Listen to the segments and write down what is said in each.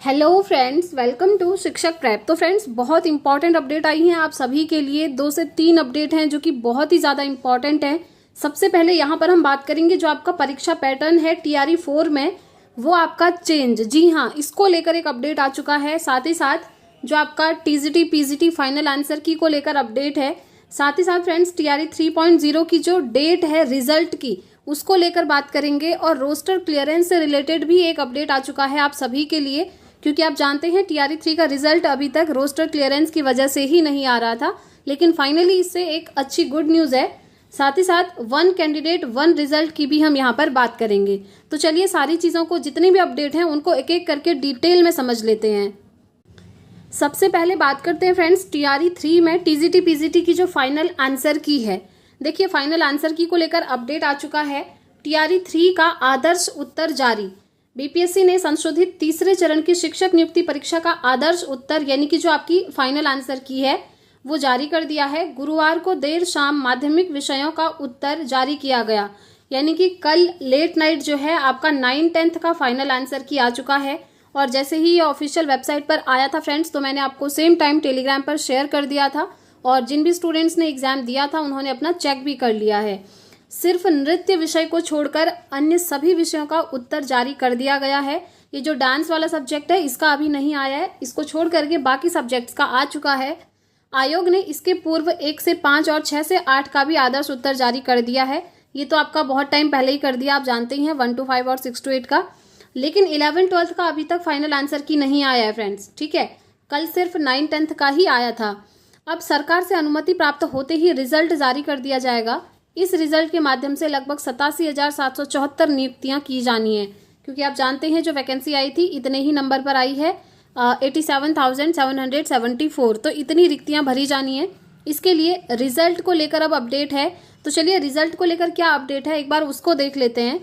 Hello friends, welcome to शिक्षक prep. तो friends, बहुत इंपॉर्टेंट अपडेट आई हैं आप सभी के लिए। 2 से 3 अपडेट हैं जो कि बहुत ही ज़्यादा इंपॉर्टेंट हैं। सबसे पहले यहाँ पर हम बात करेंगे जो आपका परीक्षा पैटर्न है टीआरई 4 में, वो आपका चेंज, जी हाँ, इसको लेकर एक अपडेट आ चुका है। साथ ही साथ जो आपका टीजीटी पीजीटी फाइनल आंसर की को लेकर अपडेट है। साथ ही साथ फ्रेंड्स, टीआरई 3.0 की जो डेट है रिजल्ट की, उसको लेकर बात करेंगे। और रोस्टर क्लियरेंस से रिलेटेड भी एक अपडेट आ चुका है आप सभी के लिए, क्योंकि आप जानते हैं टीआरई 3 का रिजल्ट अभी तक रोस्टर क्लियरेंस की वजह से ही नहीं आ रहा था, लेकिन फाइनली इससे एक अच्छी गुड न्यूज़ है। साथ ही साथ 1 कैंडिडेट 1 रिजल्ट की भी हम यहाँ पर बात करेंगे। तो चलिए सारी चीज़ों को, जितने भी अपडेट हैं उनको एक एक करके डिटेल में समझ लेते हैं। सबसे पहले बात करते हैं फ्रेंड्स टीआरई 3 में टीजीटी पीजीटी की जो फाइनल आंसर की है। देखिए, फाइनल आंसर की को लेकर अपडेट आ चुका है। टीआरई 3 का आदर्श उत्तर जारी। बीपीएससी ने संशोधित तीसरे चरण की शिक्षक नियुक्ति परीक्षा का आदर्श उत्तर, यानी कि जो आपकी फाइनल आंसर की है, वो जारी कर दिया है। गुरुवार को देर शाम माध्यमिक विषयों का उत्तर जारी किया गया, यानी कि कल लेट नाइट जो है आपका 9-10 का फाइनल आंसर की आ चुका है। और जैसे ही ये ऑफिशियल वेबसाइट पर आया था फ्रेंड्स, तो मैंने आपको सेम टाइम टेलीग्राम पर शेयर कर दिया था, और जिन भी स्टूडेंट्स ने एग्जाम दिया था उन्होंने अपना चेक भी कर लिया है। सिर्फ नृत्य विषय को छोड़कर अन्य सभी विषयों का उत्तर जारी कर दिया गया है। ये जो डांस वाला सब्जेक्ट है इसका अभी नहीं आया है, इसको छोड़ करके बाकी सब्जेक्ट्स का आ चुका है। आयोग ने इसके पूर्व 1 से 5 और 6 से 8 का भी आदर्श उत्तर जारी कर दिया है। ये तो आपका बहुत टाइम पहले ही कर दिया, आप जानते ही हैं, 1 to 5 और 6 to 8 का। लेकिन 11-12 का अभी तक फाइनल आंसर की नहीं आया है फ्रेंड्स, ठीक है। कल सिर्फ 9-10 का ही आया था। अब सरकार से अनुमति प्राप्त होते ही रिजल्ट जारी कर दिया जाएगा। इस रिजल्ट के माध्यम से लगभग 87,774 नियुक्तियां की जानी है, क्योंकि आप जानते हैं जो वैकेंसी आई थी इतने ही नंबर पर आई है, 87,774। तो इतनी रिक्तियां भरी जानी है। इसके लिए रिजल्ट को लेकर अब अपडेट है। तो चलिए रिजल्ट को लेकर क्या अपडेट है एक बार उसको देख लेते हैं।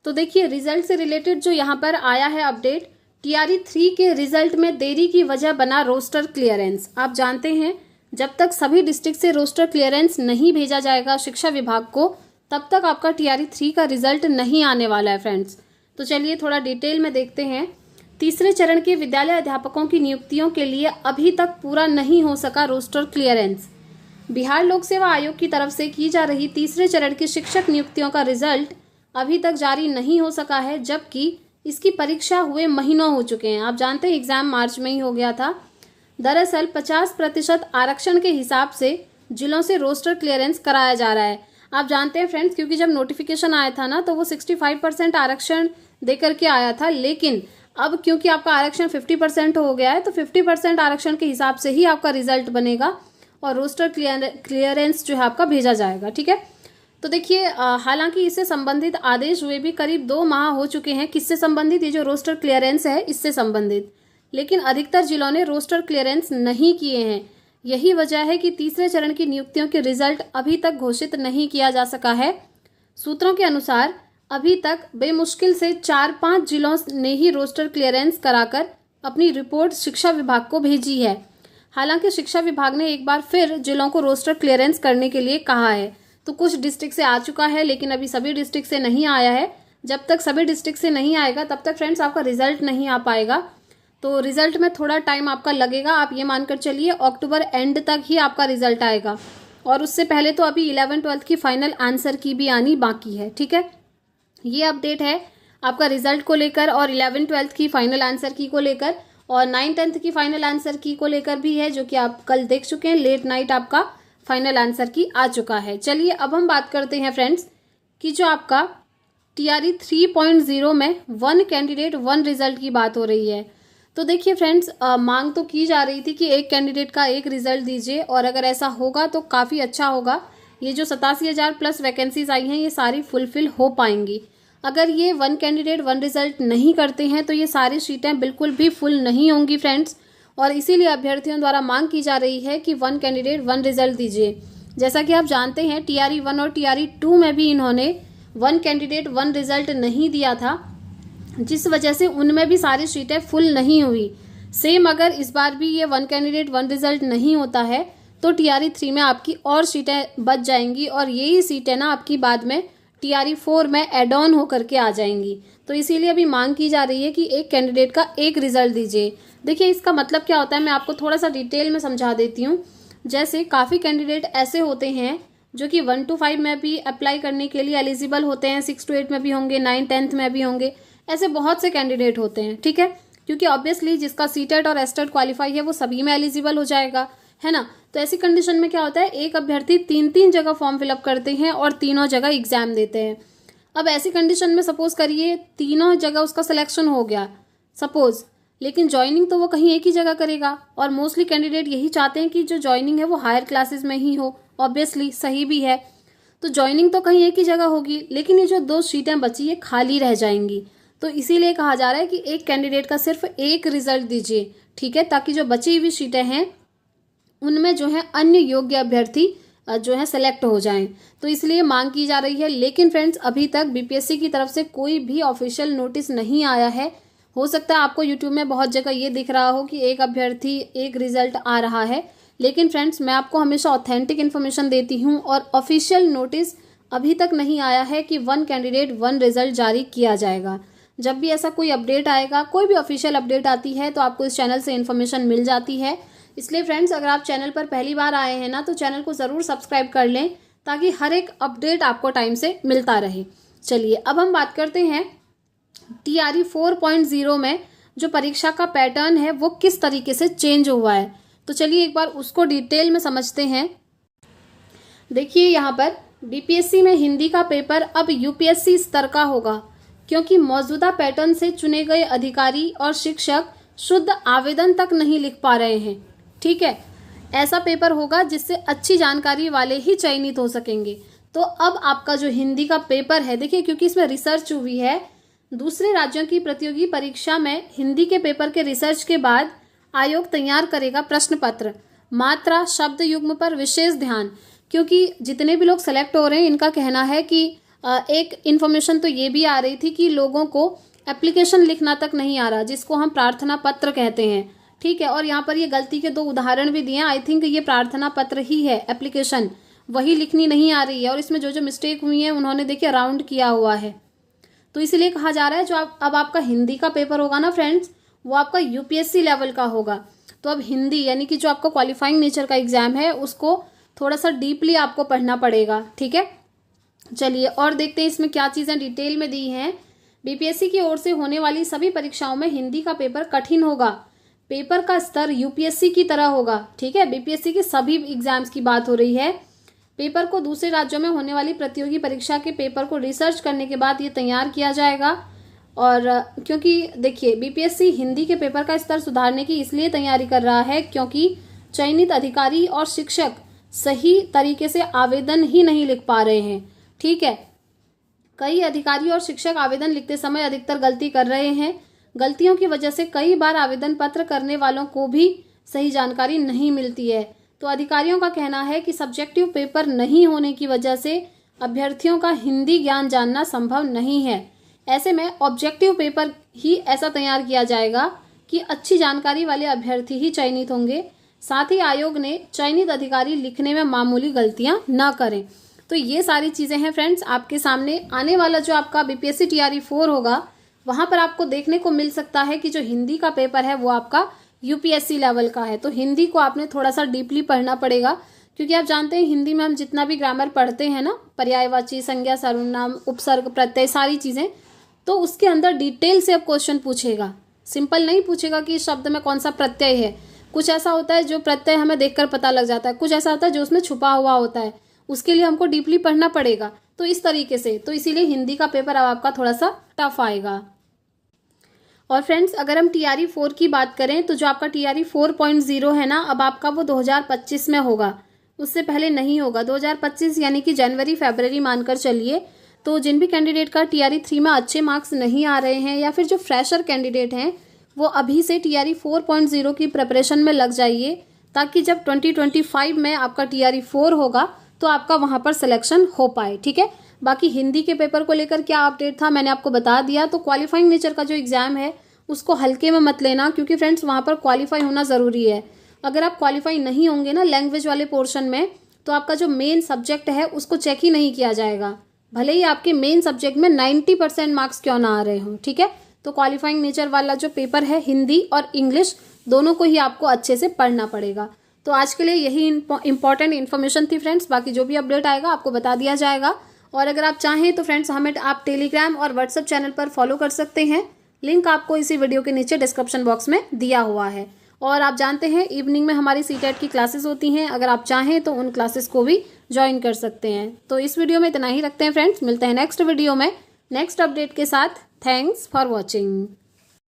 तो देखिए, रिजल्ट से रिलेटेड जो यहाँ पर आया है अपडेट, टीआरई 3 के रिजल्ट में देरी की वजह बना रोस्टर क्लियरेंस। आप जानते हैं जब तक सभी डिस्ट्रिक्ट से रोस्टर क्लियरेंस नहीं भेजा जाएगा शिक्षा विभाग को, तब तक आपका टीआरई 3 का रिजल्ट नहीं आने वाला है फ्रेंड्स। तो चलिए थोड़ा डिटेल में देखते हैं। तीसरे चरण के विद्यालय अध्यापकों की नियुक्तियों के लिए अभी तक पूरा नहीं हो सका रोस्टर क्लियरेंस। बिहार लोक सेवा आयोग की तरफ से की जा रही तीसरे चरण की शिक्षक नियुक्तियों का रिजल्ट अभी तक जारी नहीं हो सका है, जबकि इसकी परीक्षा हुए महीनों हो चुके हैं। आप जानते हैं एग्जाम मार्च में ही हो गया था। दरअसल 50% आरक्षण के हिसाब से जिलों से रोस्टर क्लियरेंस कराया जा रहा है। आप जानते हैं फ्रेंड्स, क्योंकि जब नोटिफिकेशन आया था ना, तो वो 65% आरक्षण दे करके आया था, लेकिन अब क्योंकि आपका आरक्षण 50% हो गया है, तो 50% आरक्षण के हिसाब से ही आपका रिजल्ट बनेगा और रोस्टर क्लियरेंस जो है आपका भेजा जाएगा, ठीक है। तो देखिए, हालांकि इससे संबंधित आदेश हुए भी करीब 2 माह हो चुके हैं। किससे संबंधित? ये जो रोस्टर क्लियरेंस है इससे संबंधित। लेकिन अधिकतर जिलों ने रोस्टर क्लियरेंस नहीं किए हैं। यही वजह है कि तीसरे चरण की नियुक्तियों के रिजल्ट अभी तक घोषित नहीं किया जा सका है। सूत्रों के अनुसार अभी तक बेमुश्किल से 4-5 जिलों ने ही रोस्टर क्लियरेंस कराकर अपनी रिपोर्ट शिक्षा विभाग को भेजी है। हालांकि शिक्षा विभाग ने एक बार फिर जिलों को रोस्टर क्लियरेंस करने के लिए कहा है। तो कुछ डिस्ट्रिक्ट से आ चुका है, लेकिन अभी सभी डिस्ट्रिक्ट से नहीं आया है। जब तक सभी डिस्ट्रिक्ट से नहीं आएगा तब तक फ्रेंड्स आपका रिजल्ट नहीं आ पाएगा। तो रिजल्ट में थोड़ा टाइम आपका लगेगा। आप ये मानकर चलिए अक्टूबर एंड तक ही आपका रिजल्ट आएगा, और उससे पहले तो अभी 11-12 की फाइनल आंसर की भी आनी बाकी है, ठीक है। ये अपडेट है आपका रिजल्ट को लेकर, और 11-12 की फाइनल आंसर की को लेकर, और 9-10 की फाइनल आंसर की को लेकर भी है, जो कि आप कल देख चुके हैं। लेट नाइट आपका फाइनल आंसर की आ चुका है। चलिए अब हम बात करते हैं फ्रेंड्स कि जो आपका टीआरई 3.0 में 1 कैंडिडेट 1 रिजल्ट की बात हो रही है। तो देखिए फ्रेंड्स, मांग तो की जा रही थी कि एक कैंडिडेट का एक रिजल्ट दीजिए, और अगर ऐसा होगा तो काफ़ी अच्छा होगा। ये जो 87,000 प्लस वैकेंसीज आई हैं, ये सारी फुलफिल हो पाएंगी। अगर ये 1 कैंडिडेट 1 रिजल्ट नहीं करते हैं तो ये सारी सीटें बिल्कुल भी फुल नहीं होंगी फ्रेंड्स, और इसीलिए अभ्यर्थियों द्वारा मांग की जा रही है कि 1 कैंडिडेट 1 रिजल्ट दीजिए। जैसा कि आप जानते हैं टीआरई 1 और टीआरई 2 में भी इन्होंने 1 कैंडिडेट 1 रिजल्ट नहीं दिया था, जिस वजह से उनमें भी सारी सीटें फुल नहीं हुई। सेम अगर इस बार भी ये 1 कैंडिडेट 1 रिजल्ट नहीं होता है तो टीआरई 3 में आपकी और सीटें बच जाएंगी, और यही सीटें ना आपकी बाद में TRE 4 में एड ऑन होकर के आ जाएंगी। तो इसीलिए अभी मांग की जा रही है कि एक कैंडिडेट का एक रिजल्ट दीजिए। देखिए इसका मतलब क्या होता है, मैं आपको थोड़ा सा डिटेल में समझा देती हूँ। जैसे काफ़ी कैंडिडेट ऐसे होते हैं जो कि 1 to 5 में भी अप्लाई करने के लिए एलिजिबल होते हैं, 6 to 8 में भी होंगे, 9 10th में भी होंगे, ऐसे बहुत से कैंडिडेट होते हैं, ठीक है। क्योंकि ऑब्वियसली जिसका सीटेट और एस्टेट क्वालिफाई है वो सभी में एलिजिबल हो जाएगा, है ना। तो ऐसी कंडीशन में क्या होता है, एक अभ्यर्थी 3 जगह फॉर्म फिलअप करते हैं और तीनों जगह एग्जाम देते हैं। अब ऐसी कंडीशन में सपोज करिए तीनों जगह उसका सिलेक्शन हो गया सपोज, लेकिन ज्वाइनिंग तो वो कहीं एक ही जगह करेगा, और मोस्टली कैंडिडेट यही चाहते हैं कि जो ज्वाइनिंग है वो हायर क्लासेस में ही हो। ऑब्वियसली सही भी है, तो ज्वाइनिंग तो कहीं एक ही जगह होगी, लेकिन ये जो 2 सीटें बची ये खाली रह जाएंगी। तो इसीलिए कहा जा रहा है कि एक कैंडिडेट का सिर्फ एक रिजल्ट दीजिए, ठीक है, ताकि जो बची हुई सीटें हैं उनमें जो है अन्य योग्य अभ्यर्थी जो है सेलेक्ट हो जाएं। तो इसलिए मांग की जा रही है। लेकिन फ्रेंड्स अभी तक बीपीएससी की तरफ से कोई भी ऑफिशियल नोटिस नहीं आया है। हो सकता है आपको यूट्यूब में बहुत जगह ये दिख रहा हो कि एक अभ्यर्थी एक रिजल्ट आ रहा है, लेकिन फ्रेंड्स मैं आपको हमेशा ऑथेंटिक इन्फॉर्मेशन देती हूँ और ऑफिशियल नोटिस अभी तक नहीं आया है कि 1 कैंडिडेट 1 रिजल्ट जारी किया जाएगा। जब भी ऐसा कोई अपडेट आएगा, कोई भी ऑफिशियल अपडेट आती है, तो आपको इस चैनल से इन्फॉर्मेशन मिल जाती है। इसलिए फ्रेंड्स अगर आप चैनल पर पहली बार आए हैं ना, तो चैनल को ज़रूर सब्सक्राइब कर लें ताकि हर एक अपडेट आपको टाइम से मिलता रहे। चलिए अब हम बात करते हैं TRE 4.0 में जो परीक्षा का पैटर्न है वो किस तरीके से चेंज हुआ है। तो चलिए एक बार उसको डिटेल में समझते हैं। देखिए यहाँ पर बीपीएससी में हिंदी का पेपर अब यूपीएससी स्तर का होगा, क्योंकि मौजूदा पैटर्न से चुने गए अधिकारी और शिक्षक शुद्ध आवेदन तक नहीं लिख पा रहे हैं, ठीक है। ऐसा पेपर होगा जिससे अच्छी जानकारी वाले ही चयनित हो सकेंगे। तो अब आपका जो हिंदी का पेपर है, देखिए क्योंकि इसमें रिसर्च हुई है, दूसरे राज्यों की प्रतियोगी परीक्षा में हिंदी के पेपर के रिसर्च के बाद आयोग तैयार करेगा प्रश्न पत्र, मात्रा शब्द युग्म पर विशेष ध्यान, क्योंकि जितने भी लोग सेलेक्ट हो रहे हैं इनका कहना है कि एक इन्फॉर्मेशन तो ये भी आ रही थी कि लोगों को एप्लीकेशन लिखना तक नहीं आ रहा, जिसको हम प्रार्थना पत्र कहते हैं, ठीक है। और यहाँ पर ये गलती के 2 उदाहरण भी दिए हैं। आई थिंक ये प्रार्थना पत्र ही है, एप्लीकेशन वही लिखनी नहीं आ रही है, और इसमें जो जो मिस्टेक हुई है उन्होंने देखिए राउंड किया हुआ है। तो इसलिए कहा जा रहा है जो अब आपका हिंदी का पेपर होगा ना फ्रेंड्स, वो आपका यूपीएससी लेवल का होगा। तो अब हिंदी यानी कि जो आपका क्वालिफाइंग नेचर का एग्जाम है उसको थोड़ा सा डीपली आपको पढ़ना पड़ेगा, ठीक है। चलिए और देखते हैं इसमें क्या चीज़ें डिटेल में दी हैं। बीपीएससी की ओर से होने वाली सभी परीक्षाओं में हिंदी का पेपर कठिन होगा। पेपर का स्तर यूपीएससी की तरह होगा, ठीक है। बीपीएससी के सभी एग्जाम्स की बात हो रही है। पेपर को दूसरे राज्यों में होने वाली प्रतियोगी परीक्षा के पेपर को रिसर्च करने के बाद ये तैयार किया जाएगा। और क्योंकि देखिए बीपीएससी हिंदी के पेपर का स्तर सुधारने की इसलिए तैयारी कर रहा है क्योंकि चयनित अधिकारी और शिक्षक सही तरीके से आवेदन ही नहीं लिख पा रहे हैं, ठीक है। कई अधिकारी और शिक्षक आवेदन लिखते समय अधिकतर गलती कर रहे हैं। गलतियों की वजह से कई बार आवेदन पत्र करने वालों को भी सही जानकारी नहीं मिलती है। तो अधिकारियों का कहना है कि सब्जेक्टिव पेपर नहीं होने की वजह से अभ्यर्थियों का हिंदी ज्ञान जानना संभव नहीं है। ऐसे में ऑब्जेक्टिव पेपर ही ऐसा तैयार किया जाएगा कि अच्छी जानकारी वाले अभ्यर्थी ही चयनित होंगे। साथ ही आयोग ने चयनित अधिकारी लिखने में मामूली गलतियां न करें। तो ये सारी चीज़ें हैं फ्रेंड्स आपके सामने। आने वाला जो आपका बीपीएससी TRE 4 होगा वहाँ पर आपको देखने को मिल सकता है कि जो हिंदी का पेपर है वो आपका यूपीएससी लेवल का है। तो हिंदी को आपने थोड़ा सा डीपली पढ़ना पड़ेगा, क्योंकि आप जानते हैं हिंदी में हम जितना भी ग्रामर पढ़ते हैं ना, पर्यायवाची, संज्ञा, सर्वनाम, उपसर्ग, प्रत्यय, सारी चीज़ें, तो उसके अंदर डिटेल से अब क्वेश्चन पूछेगा। सिंपल नहीं पूछेगा कि इस शब्द में कौन सा प्रत्यय है। कुछ ऐसा होता है जो प्रत्यय हमें देखकर पता लग जाता है, कुछ ऐसा होता है जो उसमें छुपा हुआ होता है, उसके लिए हमको डीपली पढ़ना पड़ेगा। तो इस तरीके से, तो इसीलिए हिंदी का पेपर अब आपका थोड़ा सा टफ आएगा। और फ्रेंड्स अगर हम TRE 4 की बात करें तो जो आपका TRE 4.0 है ना, अब आपका वो 2025 में होगा, उससे पहले नहीं होगा। 2025 यानी कि जनवरी फरवरी मानकर चलिए। तो जिन भी कैंडिडेट का TRE 3 में अच्छे मार्क्स नहीं आ रहे हैं या फिर जो फ्रेशर कैंडिडेट हैं वो अभी से TRE 4.0 की प्रिपरेशन में लग जाइए, ताकि जब 2025 में आपका TRE 4 होगा तो आपका वहाँ पर सिलेक्शन हो पाए, ठीक है। बाकी हिंदी के पेपर को लेकर क्या अपडेट था मैंने आपको बता दिया। तो क्वालिफाइंग नेचर का जो एग्ज़ाम है उसको हल्के में मत लेना, क्योंकि फ्रेंड्स वहाँ पर क्वालिफाई होना ज़रूरी है। अगर आप क्वालिफाई नहीं होंगे ना लैंग्वेज वाले पोर्शन में, तो आपका जो मेन सब्जेक्ट है उसको चेक ही नहीं किया जाएगा, भले ही आपके मेन सब्जेक्ट में 90% मार्क्स क्यों ना आ रहे हों, ठीक है। तो क्वालिफाइंग नेचर वाला जो पेपर है, हिंदी और इंग्लिश दोनों को ही आपको अच्छे से पढ़ना पड़ेगा। तो आज के लिए यही इंपॉर्टेंट इन्फॉर्मेशन थी फ्रेंड्स। बाकी जो भी अपडेट आएगा आपको बता दिया जाएगा। और अगर आप चाहें तो फ्रेंड्स हमें आप टेलीग्राम और व्हाट्सएप चैनल पर फॉलो कर सकते हैं। लिंक आपको इसी वीडियो के नीचे डिस्क्रिप्शन बॉक्स में दिया हुआ है। और आप जानते हैं इवनिंग में हमारी सीटेट की क्लासेस होती हैं, अगर आप चाहें तो उन क्लासेस को भी ज्वाइन कर सकते हैं। तो इस वीडियो में इतना ही रखते हैं फ्रेंड्स, मिलते हैं नेक्स्ट वीडियो में नेक्स्ट अपडेट के साथ। Thanks for watching.